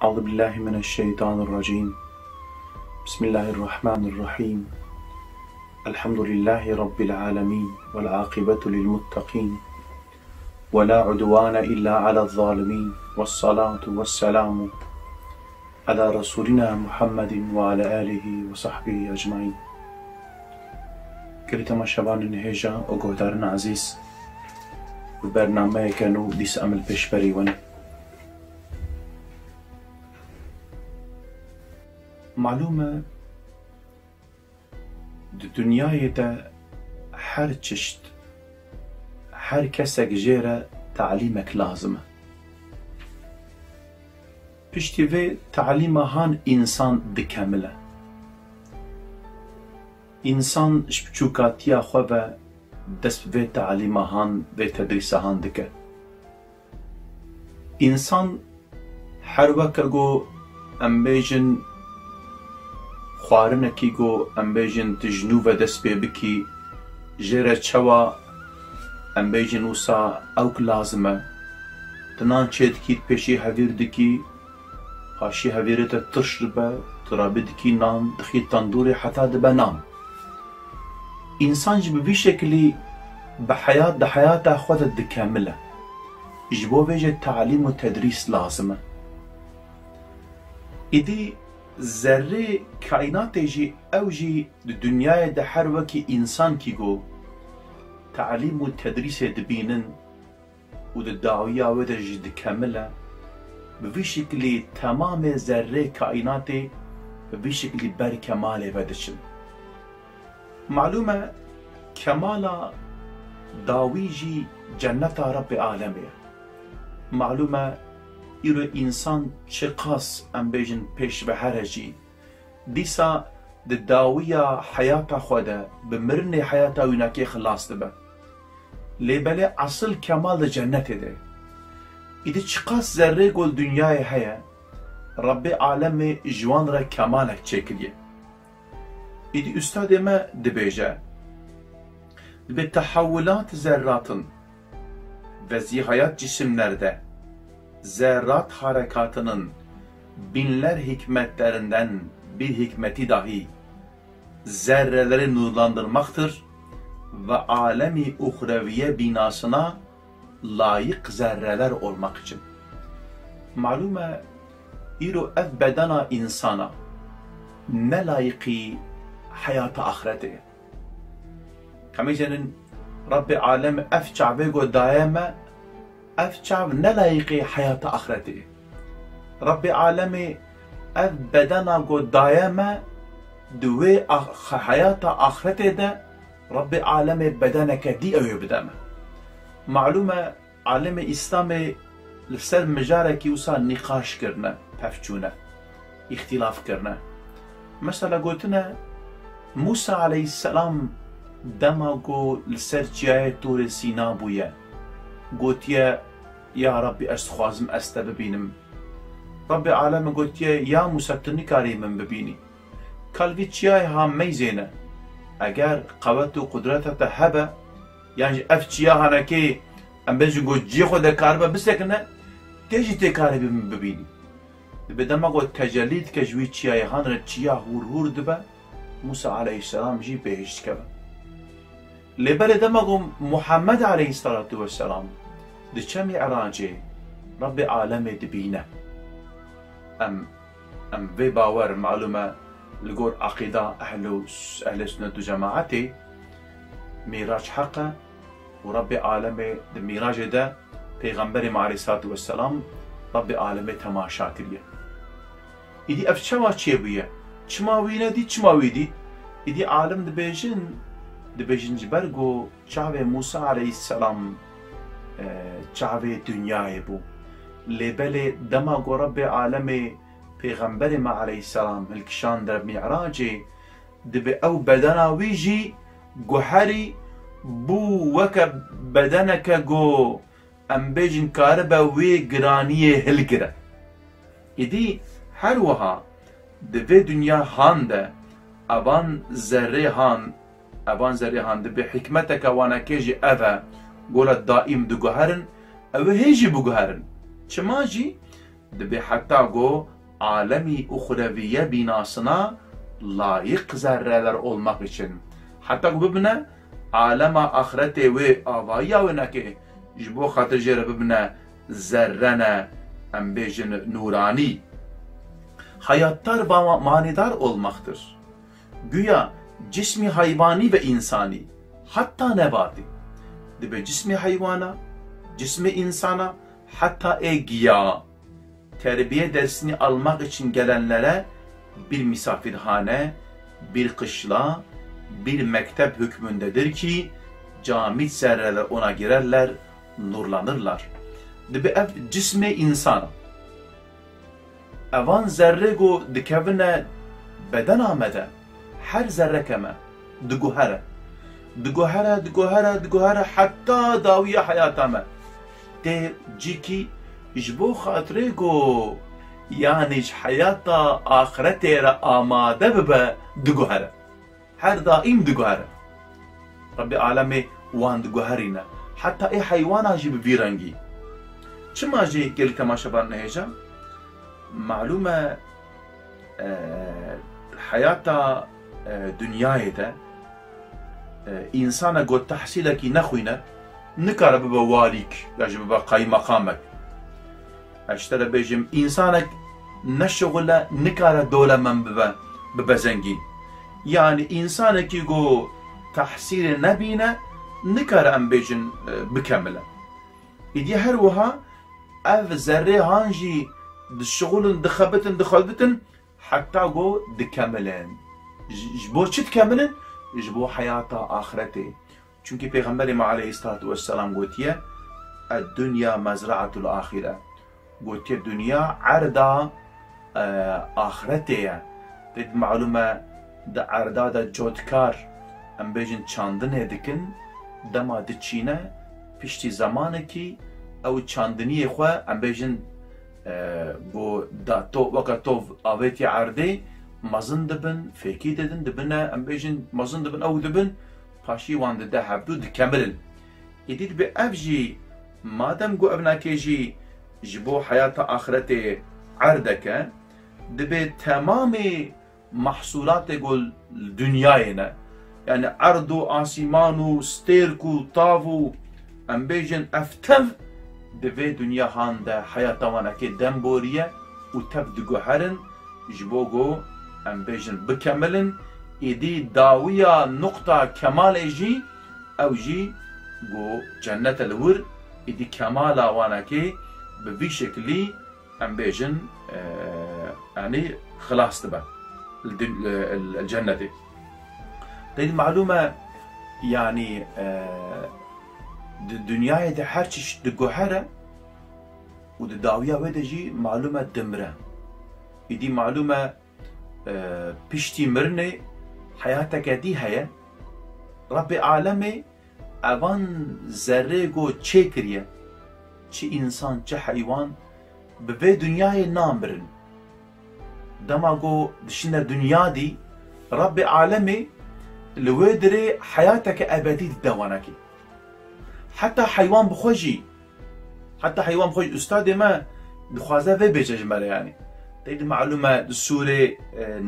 أعوذ بالله من الشيطان الرجيم. بسم الله الرحمن الرحيم. الحمد لله رب العالمين والعاقبة للمتقين ولا عدوان إلا على الظالمين والصلاة والسلام على رسولنا محمد وعلى آله وصحبه أجمعين. كريتما شبان النهجة وقهدارنا عزيز ببرنامج كانوا ديس أمل بشبري ونه. معلومة دنیای ده هر چشت هر کسک جیره تعلیمک لازمه. پشتی و تعلیم هان انسان دکمله. انسان شبچوکاتیا خواه دست و تعلیم هان و تدریس هان دکه. انسان هر وقت گو امبیجن خوارنکی گو امبیجن تجنو و دست بی بکی جره چوا امبیجن وسا اوک لازمه تنان چید کید پیشی هویر دکی هاشی هویرت ترش دبه ترابی دکی نام دخی تندوری حتا دبه نام. انسان جب بی شکلی بحیات ده حیات خود دکامله جبو بیجه تعلیم و تدریس لازمه. ایدی ذره کائنات جی او جی دنیای ده هر وکی انسان کی گو تعلیم و تدریس دبینن و ده دعویه و ده جی دکامله به شکلی تمام ذره کائنات به شکلی بر کمال و دشن. معلومه کمالا داوی جی جنت رب عالمیه. معلومه ایرو انسان چه قاس ام بیجن پیش به هرجی دیسا ده داویا حیاتا خوده بمرن حیاتا ویناکی خلاص دبه لیبله اصل کمال ده جنت ده. ایده چه قاس ذره گل دنیای هیا رب عالم جوان را کمالک چکلیه. ایده استاد ما دبیجه به تحولات ذراتن و زیهایات جسمlerde zerrat harekatının binler hikmetlerinden bir hikmeti dahi zerreleri nurlandırmaktır ve alemi uhreviye binasına layık zerreler olmak için. Malume iro ev bedena insana ne layıkı hayata ahirete. Kamicenin Rabbi alem ev çabego daime اف شعب نلاقي حياة آخرته. رب عالمي اف بدنا قد دايما دوي حياة آخرته ده رب عالمي بدنك دي او بدما. معلومة عالم اسلامي لسر مجارك يوصل نقاش كرنا تفجونا اختلاف كرنا. مثلا قلتنا موسى عليه السلام دما قو لسر جاي تور سينا بويا قلت يا ربي أستخوازم ببینم. ربي عالم قلت يا موسى تنكاري من ببيني قلبي تشياي ها ميزينة اگر قوت و قدرتت هبه يعني افتشيا هنكي ام بيجي قلت جي خود كاربه بسكنه تيجي تكاري من ببيني بدما قلت تجليد كجوي تشياي هان تشيا هور هور دبه موسى عليه السلام جي بهشت كبه لبالي دمغم محمد عليه الصلاة والسلام دي چمي عراجي رب عالمي دبينه ام في باور معلومة لقول عقيدة أهل سنة جماعتي ميراج حقه ورب عالمي دي ميراج ده پیغمبر عليه الصلاة والسلام رب عالمي تماشا كريه. إدي أفشوا چه بيه چما وينه دي چما ويدي إدي عالم دبیجن جبرگو چاوه موسی علیه السلام چاوه دنیای بو لیبله دما گو رب عالم پیغمبر ما علیه السلام هلکشان در معراجه دبی او بدنا ویجی گوهری بو وک بدنک گو ام بیجن کاربه وی گرانی هلگره. ایدی هر وها دبی دنیا هان ده اوان ذره هان اوان ذره هانده به حکمتك وانا كيجي اذا قولت دائم دو جهرن او هيجي بو جهرن چما جي دبي حتى جو alemi uhreviye binasına layık zerreler olmak için. Hatta bu bibne alema ahirete ve avaya ve neke jbo khatır jere bibne zerrene em bejin nurani hayattar manidar olmaktır. Güya cismi hayvani ve insani hatta nebati dibe cismi hayvana cismi insana hatta giya terbiye dersini almak için gelenlere bir misafirhane, bir kışla, bir mektep hükmündedir ki camit zerreler ona girerler, nurlanırlar. Dibe ev cismi insana evan zerre go dikevine beden amede her zerre keme diguhere hatta dawiye hayatame de ciki jbo khatre go yani hayata ahirete ra amade bibe diguhere her daim diguhere Rabbi alemi wan diguherine hatta hayvana jib birangi çima ji gel temaşa bar neheja معلومة حياة دنياي ده إنسانة قد تحصيلك نخوينة نكار ببا واليك يعني ببا قاي مقامك اشترى بيجم إنسانك نشغلة نكار دولة من ببا زنجين يعني إنسانك يقو تحصيل نبينا نكار أم بيجن بكاملة إدي هروها أف زري هانجي دشغلن دخلبتن حتى جو دكملن جبو چت كملن جبو حياة آخرته çünkü Peygamberimiz Aleyhisselatü Vesselam gotiye الدنيا مزرعة الآخرة gotiye dünya arda ahirete dedi malume da arda da jotkar em bejin çandine dikin dema diçine pişti zamanı ki ev çandiniye xwe em bejin bu da to vakatov aveti arde mazın dibin feki dedin dibine em bejin mazın dibin ev dibin paşi wan de habdu dikemelin edit bi evji madem go evnakeji jibo hayata ahirete ardeke dibe tamamı mahsulat gol dünyayına yani ardu asimanu sterku tavu em bejin eftev dibe dünya handa hayata wanake demboriye u tebdu goherin jibo go em bejin bikemelin edi dawiya nokta kemal eji evji go cennet elvur edi kemala wanake بفي شكلي ام بيجن يعني خلاص تبع الجنة دي المعلومة يعني الدنيا دي حرشش دقوحرة وداوية ودجي معلومة دمرة دي معلومة بيشتي مرني حياتك دي هي ربي عالمي اوان زرقو تشيكريه çi insan, çi hayvan ve dünyayı nambirin. Damago dışında dünya di, Rabbi alemi lüvediri hayatake ebedi devanaki. Hatta hayvan bxoji, üstad ma dixwaze ve becejmele yani. Deydi malume sure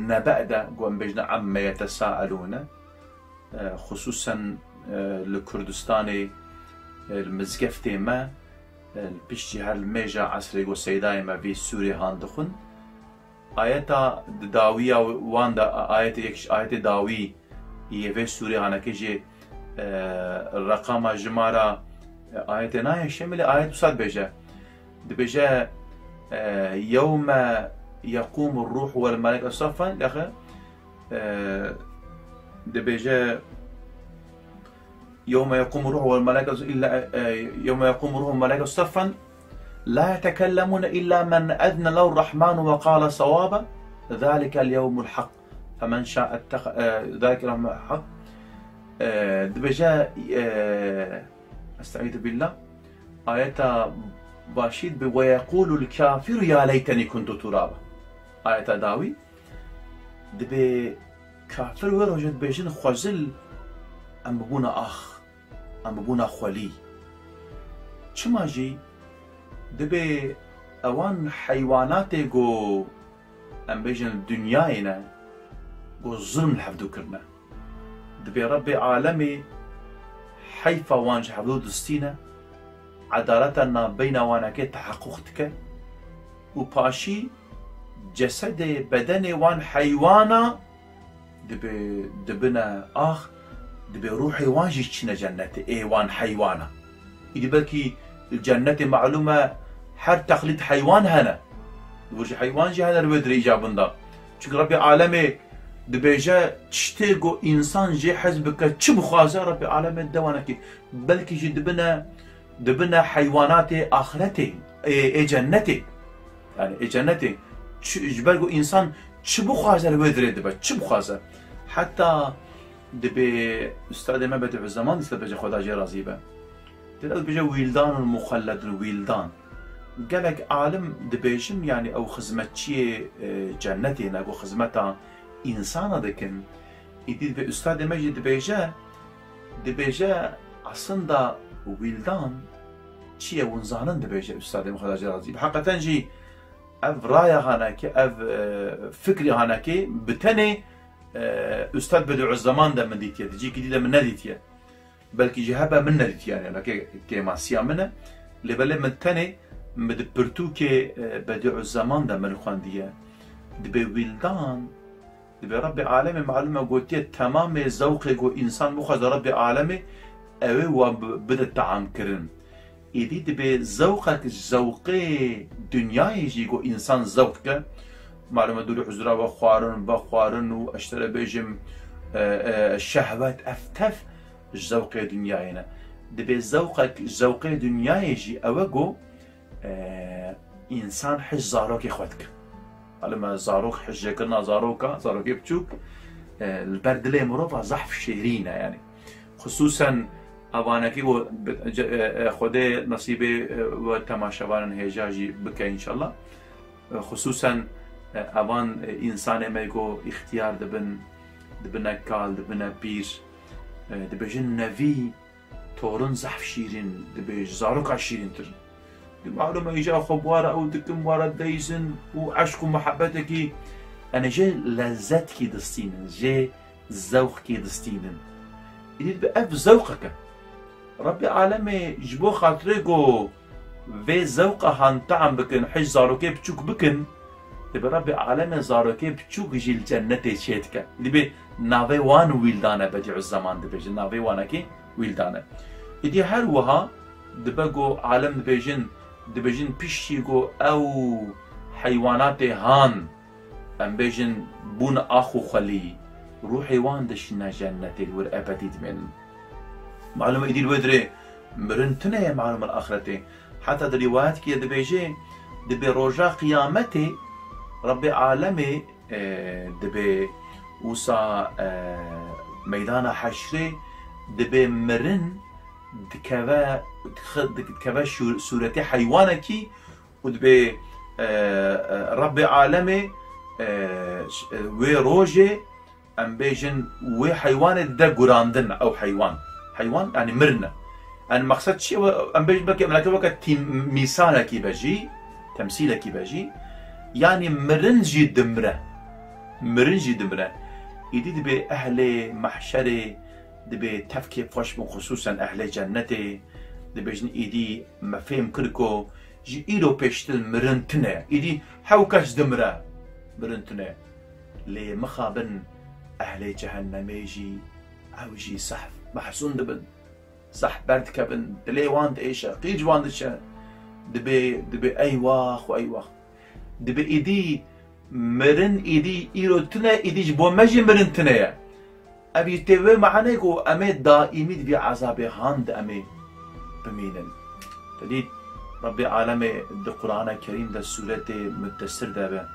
neba'da gom bejna amme yetesaalune, khususan لكردستاني المزقفتي ما البشتي هالميجا عصري جو سيداي ما في سوريا هاندخن آياتا داوية واندا آيات يكش آيات داوي يفي سوريا هانا كيجي الرقم جمارة آيات ناي شمل آيات وصاد بيجا دبيجا يوم يقوم الروح والملائكة صفا لأخي دبيجا يوم يقوم الروح والملائكة إلا يوم يقوم الروح والملائكة صفا لا يتكلمون إلا من أذن له الرحمن وقال صوابا ذلك اليوم الحق فمن شاء اتخذ ذلك اليوم الحق دبجا أستعيذ بالله آية باشيد ويقول الكافر يا ليتني كنت ترابا آية داوي دبي كافر ورجت بيجن خوزل ام ببونا اخ ام ببونا خولي چما جي دبي اوان حيوانات جو ام بيجن دنياينا قو ظلم الحفدو كرنا دبي ربي عالمي حيفا وانج حفدو دستينا عدالتنا بين وانكي تحققتك وباشي جسد بدن وان حيوانا دبنا دبي روحي وانجي تشنا جنتي اي وان حيوانا إذا بلكي الجنة معلومة حر تقليد حيوان هنا ورجي حيوان جي هنا الودر إيجابن دا چونك ربي عالمي دبيجا تشتيقو إنسان جي حزبك تشبو خوازا ربي عالمي دوانكي بلكي جي دبنا حيوانات آخرتي اي جنتي يعني اي جنتي جبالكو إنسان تشبو خوازا الودر دبا تشبو خوازا حتى دبي استاذ ما بدع الزمان دبيجا خدا جي رازيبه تلاقي بيجا ويلدان المخلد الويلدان قالك عالم دبيجن يعني او خزمتشي جنتي ناقو خزمتا انسان دكن يديد بي استاذ مجد دبيجا اصلا ويلدان تشي ونزانن دبيجا استاذ مخلد رازي بحقيقة جي اف رايا هاناكي اف فكري هاناكي بتني استاذ بدع الزمان ده من ديتيا تجي جديده من نديتيا بلكي جهابا من نديتيا يعني انا كي ماسيا منه اللي بلا من تاني مدبرتو كي بدع الزمان ده من خوانديه دبي ويلدان دبي ربي عالمي معلومه قلتي تمام ذوقي جو انسان مخذ ربي عالمي اوي وبدا الطعام كرن ايدي دبي ذوقك ذوقي دنياي جي جو انسان ذوقك معلومه دولي حزرا بخوارن واشترى بيجم الشهوات افتف ذوقي دنياينا دبي ذوقك ذوقي دنياي جي اوجو انسان حج زاروك اخوتك علما زاروك حج كنا زاروك بتشوك البرد لي مروفا زحف شهرينا يعني خصوصا اوانكي خدي نصيبي وتماشاوان هيجاجي بكى ان شاء الله خصوصا اوان انسان ما يقو اختيار دبنا كال دبنا بير دبجن نفي تورن زحف شيرين دبج زاروك عشيرين تر معلومة يجا خبوارة او دكم وارا دايزن وعشق ومحبتك انا جي لذتك دستينن جي ذوقك دستينن يديد بأف ذوقك ربي عالمي جبو خاطريكو في ذوقه هان طعم بكن حج زاروكي بتشوك بكن دبي ربي عالمي زاروكي بتشوك جي الجنة شيتك دبي نافي وان ويلدانا بديع الزمان دبيجن نافي وانكي ويلدانا يدي هروها دبقو عالم دبيجن بيشيكو او حيوانات هان ام بيجن بون اخو خلي روحي وان دشنا جنتي الور ابدي من معلومه يدي الودري مرنتنا يا معلومه الاخرتي حتى الروايات كي دبي روجا قيامتي ربي عالمي دبي وسا ميدان حشري دبي مرن دكبا سورتي حيوانكي ودبي ربي عالمي وي روجي ام بيجن وي حيوان دا قراندن او حيوان يعني مرنا انا مقصد شيء ام بيجن بكي ملاك وقت مثالك بجي تمثيلك بجي يعني مرنجي دمره يدي دبي اهل محشري دبي تفكي فوش خصوصا اهل جنتي دبيجن ايدي مفهم كركو جي ايدو بيشتل مرنتنا ايدي حوكاش دمره مرنتنا لي مخابن اهل جهنم يجي او يجي صح محسون دبن صح برد كبن دلي واند ايشا قيج واند ايشا دبي اي واخ واي واخ دبي ايدي مرن ايدي ايرو تنا ايدي جبو مجي مرن تنا ابي تبي معناكو امي دائمي دبي عذابي هاند امي بمينن تديد ربي عالمي القرآن الكريم ده سورة متسر ده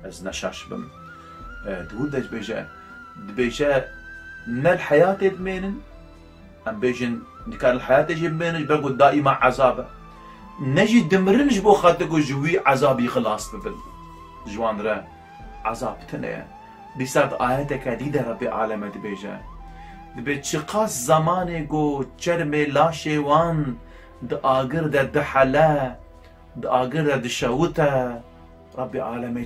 از نشاش بم تقول ده بيجا نال الحياة دمينن ام بيجن كان الحياة جبمينن بقول دائما عذابه نجي دمرنج بو خاطركو جوي عذابي خلاص ببل جوان را عذاب تنه بسات آياتك ديده ربي عالمه دبيجا دبي تشقاس زمانه جو چرمه لاشيوان د آگر د دحلا د آگر د شوته ربي عالمي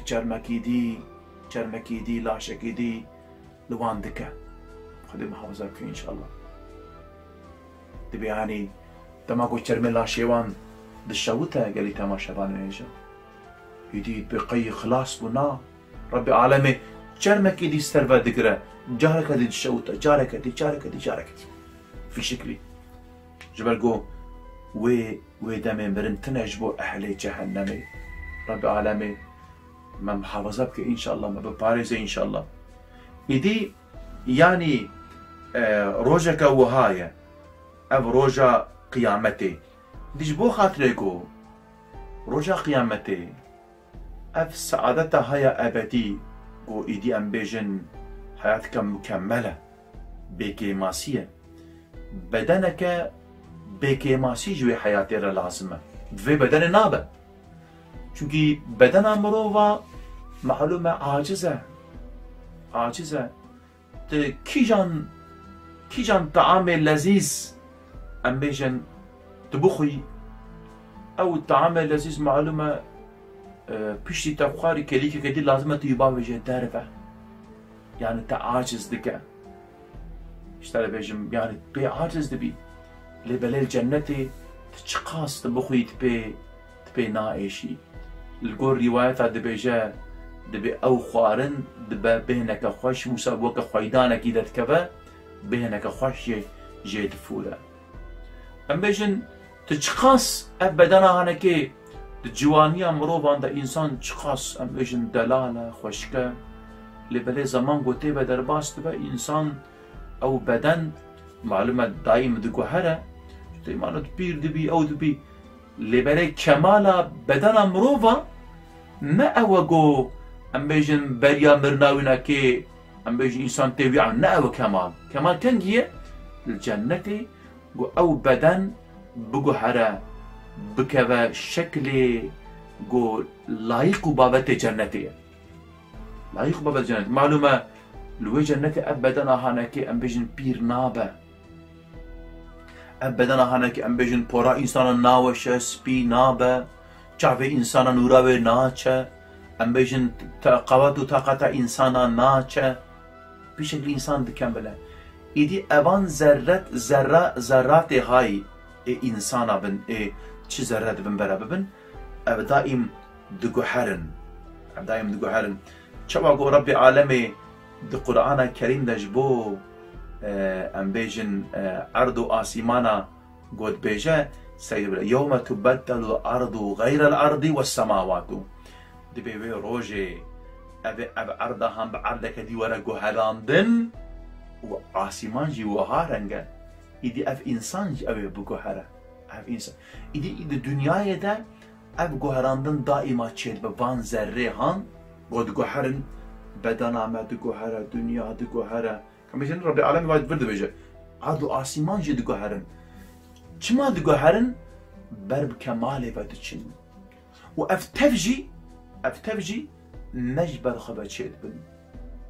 چرمكي دي لاشكي دي لوان دكا خدي محافظة بكي إن شاء الله دبي يعني تماكو چرمي لاشيوان دشاوتا قالي تماشا بانيجا يدي بقي خلاص بنا ربي عالمي چرمكي دي استرفا دقرا جارك دي دشاوتا جارك دي في شكلي جبرقو وي دمي مرنتنج بو أهلي جهنمي ربي عالمي ما محافظة بك إن شاء الله ما بباريزة إن شاء الله إدي يعني روجك وهاية أو روجا قيامتي ديش بو خاطريكو روجا قيامتي أف سعادتها هي أبدي و إدي أم بيجن حياتك مكملة بكيماسية بدنك بكيماسي جوي حياتي لازمة في بدن نابه چونكي بدن مروفا معلومة عاجزة كيجان طعام لذيذ أم بيجن تبخي أو الطعام اللذيذ معلومة بيشتي تبخاري كليكي كدي لازمة تيبا بيجن دارفة يعني تعاجز دكا اشتري بيجن يعني بي عاجز دبي لبليل جنتي تشقاس تبخي تبي نائشي القول روايات دبيجا دبي أو خوارن دبا بهنك خوش مسابوك خويدانك إذا تكبا بهنك خوش جيد فولا أم بيجن تشخاص أبدانا هنكي الجوانية مروفان دا إنسان تشخاص أم بيجن دلالة خوشكا لبلي زمان قوتي بدرباس دبا إنسان أو بدن معلومة دايم دقو هرا تيمانو تبير دبي أو دبي لبري كمالا بدنا مروفا ما أوجو أم بيجن بريا مرناوينا كي أم بيجن إنسان تبيع ما أو كمال كان هي الجنة جو أو بدن بجو هرا بكذا شكل جو لايق بابت جنتي لايق بابت جنتي معلومة لو جنتي أبدنا هناك أم بيجن بير نابه أبدنا هناك أم بيجن بورا إنسان ناوشة سبي نابه شعبي إنسان نوراوي ناچه أم بيجن قوات وطاقة إنسان ناچه بشكل إنسان بكمله إيدي أبان ذرات هاي إنسان بن چه ذرات بن برا ببن دائم دقو حرن شبا قو ربي عالمي دي قرآن الكريم دجبو أم بيجن أرض آسيمانا قد بيجا سيد يوم تبدل الأرض غير الأرض والسماوات دي بيبي روجي أب أرضهم بعرضك دي ورا جوهراندن وآسيمان جي وهارنجا إدي أف إنسان جي أبي بجوهرة أف إنسان إدي الدنيا ده أب جوهراندن دائما تشيل ببان ذريهان قد جوهرن بدنا ما دجوهرة دنيا دجوهرة كمثلا ربي العالمين وايد برد بيجا عادو آسيمان جي دجوهرن چما دجوهرن برب كمالي بدتشن وأفتفجي نجبر خبر شيد بن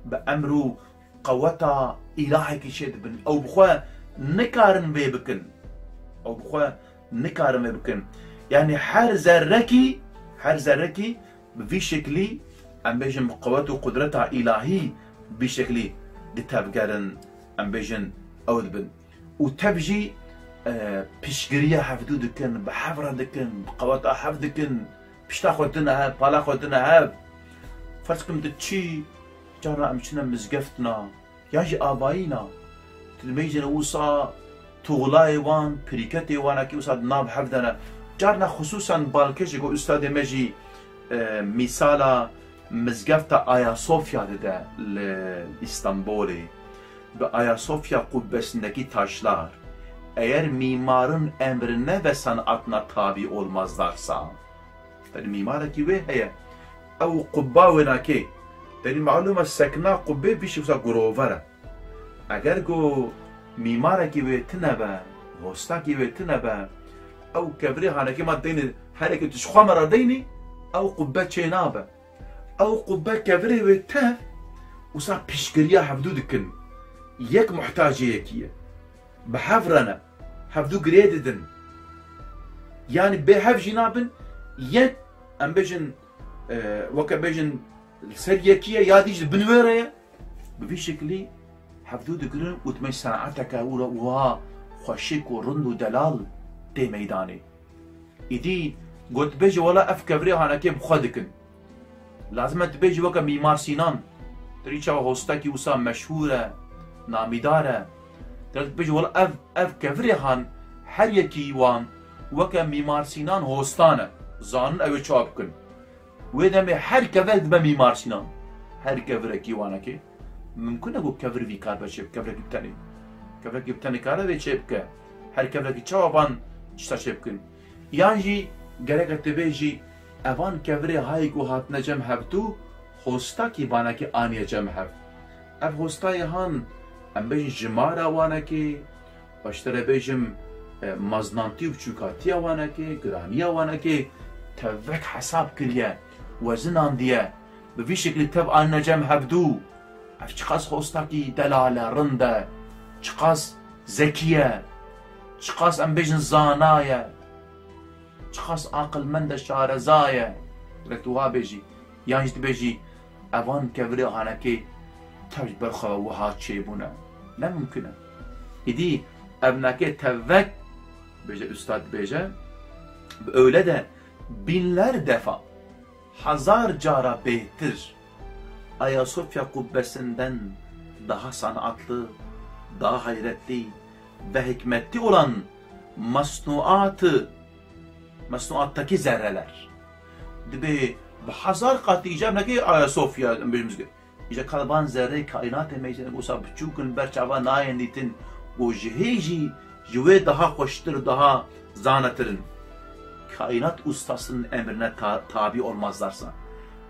بأمرو قوتا إلهي كشيد بن أو بخوا نكارن بيبكن يعني حر ذركي بفي شكلي أم بيجن قوته وقدرتها إلهي بشكلي دتابقارن أم بيجن أود بن وتبجي بشقرية حفدو دكن بحفرة دكن بقواتها حفظ دكن بشتا خوتنا هاب بالا خوتنا هاب فرسكم دتشي جانا أمشنا مزقفتنا ياجي آباينا تلميجن وصا تغلاي وان بريكتي وانا كي وصا ناب حفظنا جارنا خصوصا بالكش يقول أستاذ مجي مثالا مزقفتا آيا صوفيا ده لإسطنبولي بآيا صوفيا kubbesindeki taşlar eğer mimarın emrine ve sanatına tabi olmazlarsa yani mimara ki ve heye ev kubba ve naki yani malum sakna kubbe bir şey gurovara eğer go mimara ki ve tnaba hosta ki ve tnaba ev kebri hanaki maddeni hareket şxamara dini ev kubbe çenaba ev kubbe kebri ve taf وصار بشكريا حفدو دكن يك محتاجة يكية بحفرنا حفدو قريددن يعني بحف جنابن يك أم بجن وەکە بێژن سەر یەکیە یادیش بنوێرەیە بڤی شکلی هەفتوو دەگرن وتمەی سەنعەتەکە وا خۆشێک و ڕند و دەلال تێ مەیدانێ ئیدی گوتبێژی وەڵا ئەف کەڤرێ هانەکێ بخوا دکن لازمە دبێژی وەکە میمار سینان تری چاوە هۆستەکی وسا مەشهورە نامیدارە دەبێژی وەڵا ئەف کەڤرێ هان هەر یەکی وان وەکە میمار سینان هۆستانە زانن ئەوێ چاوا بکن وێ دەمێ هەر کەڤێک دبە میمار سینان هەر کەڤرێکی وانەکێ ممکنە بۆ کەڤروی کار بە چێ کەڤرێکی بتەنێ کەڤرێکی بتەنێ کارە وێ چێ بکە هەر کەڤرێکی چاوەبان شتا چێ بکن یانژی گەرەکە تبێژی ئەوان کەڤرێ هایک و هاتنە جەم هەبتوو هۆستاکی بانەکە ئانیە جەم هەب ئەف هۆستایە هان ئەم بێژین ژمارە وانەکێ باشترە بێژم مەزنانتی و بچووکاتیە وانەکێ گرانیە وانەکێ تەڤەک حەساب کردیە وەزنان دیە بڤی شکلی تەڤ ئانە جەم هەبدوو ئەف چقاس هۆستاکی دەلالە ڕندە چقاس زەکیە چقاس ئەم بێژن زانایە چقاس عاقلمەندە شارەزایە رەتوها بێژی یانش دبێژی ئەوان کەڤرێ هانەکەی تەش بەرخەوە وها چێبوونە نەممکنە ئیدی ئەڤنەکەی تەڤەک بێژە ئوستاد بێژە ئەولە دە بینلەر دەفا هەزار جارە بێتر Ayasofya kubbesinden daha sanatlı, daha hayretli ve hikmetli olan masnuattaki zerreler. Dibe hazar katı icabındaki Ayasofya bölümümüzde. İşte kalban zerre kainat emeyeceğine bu sabah çukun berçava nayenditin o jiheci jüve daha hoştur, daha zanatırın. Kainat ustasının emrine tabi olmazlarsa.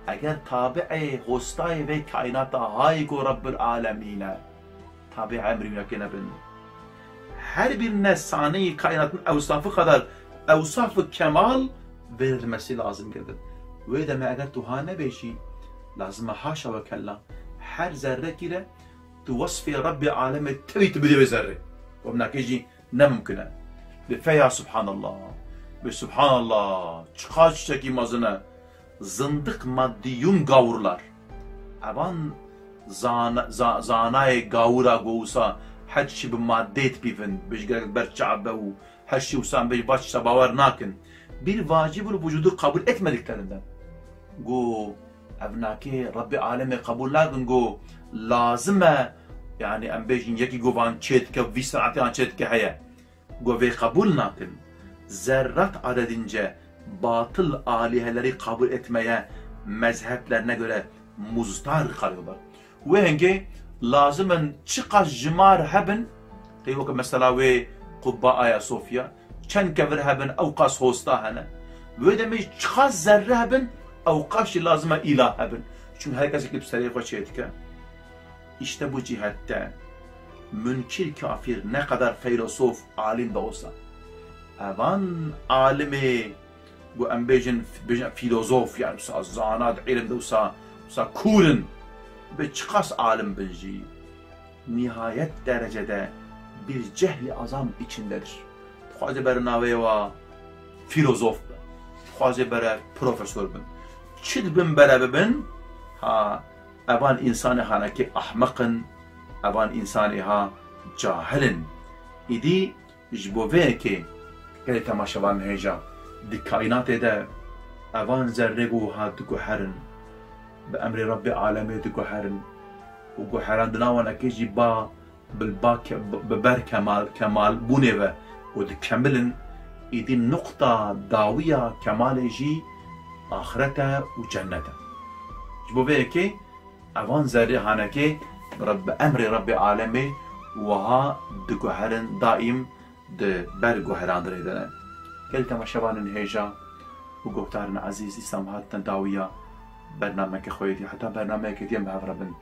Eğer tabi hostay ve kainata hayko Rabbül alemine tabi emrine kenebin. Her birine saniye kainatın evsafı kadar evsaf-ı kemal verilmesi lazım gelir. Ve de eğer tuhane beşi lazım haşa ve kella her zerre kire tu vasfi Rabbi aleme tevit bile zerre. Ve mnakeci ne mümküne. Bifeya subhanallah. Ve subhanallah. Çıkar çiçeki mazına. Zındık maddiyun gavurlar. Evan zanay gavura goğusa her şey bir maddet bivin. Beşgerek berçabe u her şey usan beş başça bavar nakin. Bir vacibul vücudu kabul etmediklerinden. Go evnaki Rabbi aleme kabul nakin go lazıme yani em bejin yeki govan çetke visraati an çetke heye. Go ve kabul nakin. Zerrat adedince batıl aliheleri kabul etmeye mezheplerine göre muztar kalıyorlar. Ve henge lazımın çıkaz jimar hebben diyor ki mesela ve kubba Ayasofya çen kevir hebben avkas hosta hene ve demiş çıkaz zerre hebben avkas lazıma ilah hebben. Çünkü herkes ekip seriye koçuyetke. İşte bu cihette münkir kafir ne kadar filosof alim de olsa evan alimi bu em bejin filozof yani zanat ilim de olsa kurun ve çıkas alim bilgi nihayet derecede bir cehli azam içindedir. Xwaze bere navê wa filozof bin, xwaze bere profesör bin. Çi dibin bere bibin? Ha evan insanê hanekî ahmeqin, evan insanê ha cahilin. İdî ji bo vêyekê gelê temaşevan hêja di kainatê de evan zerrê ha diguherin. Bi emrê Rabbî alemê diguherin. û guheran di nawanekê jî ba bi ber kemal bûnê ve û dikemilin îdî nokta dawiya kemalê jî ahirete û cennete. Ji bo vêyekê evan zerrê hanekê bi emrê Rabbî alemê wiha diguherin daîm di ber guherandirê de ne. Gelê temaşevanên hêja û guhdarên ezîz îslam hatin dawiya bernameke xwe dî heta bernameyekê diye mehevre bin.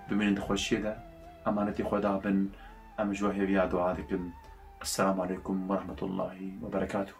Bimînin di xweşiyê de emanetê xwe dabin em ji we hêviya dua dikin. Esselamu aleykum ve rahmetullahi ve berekatuhu.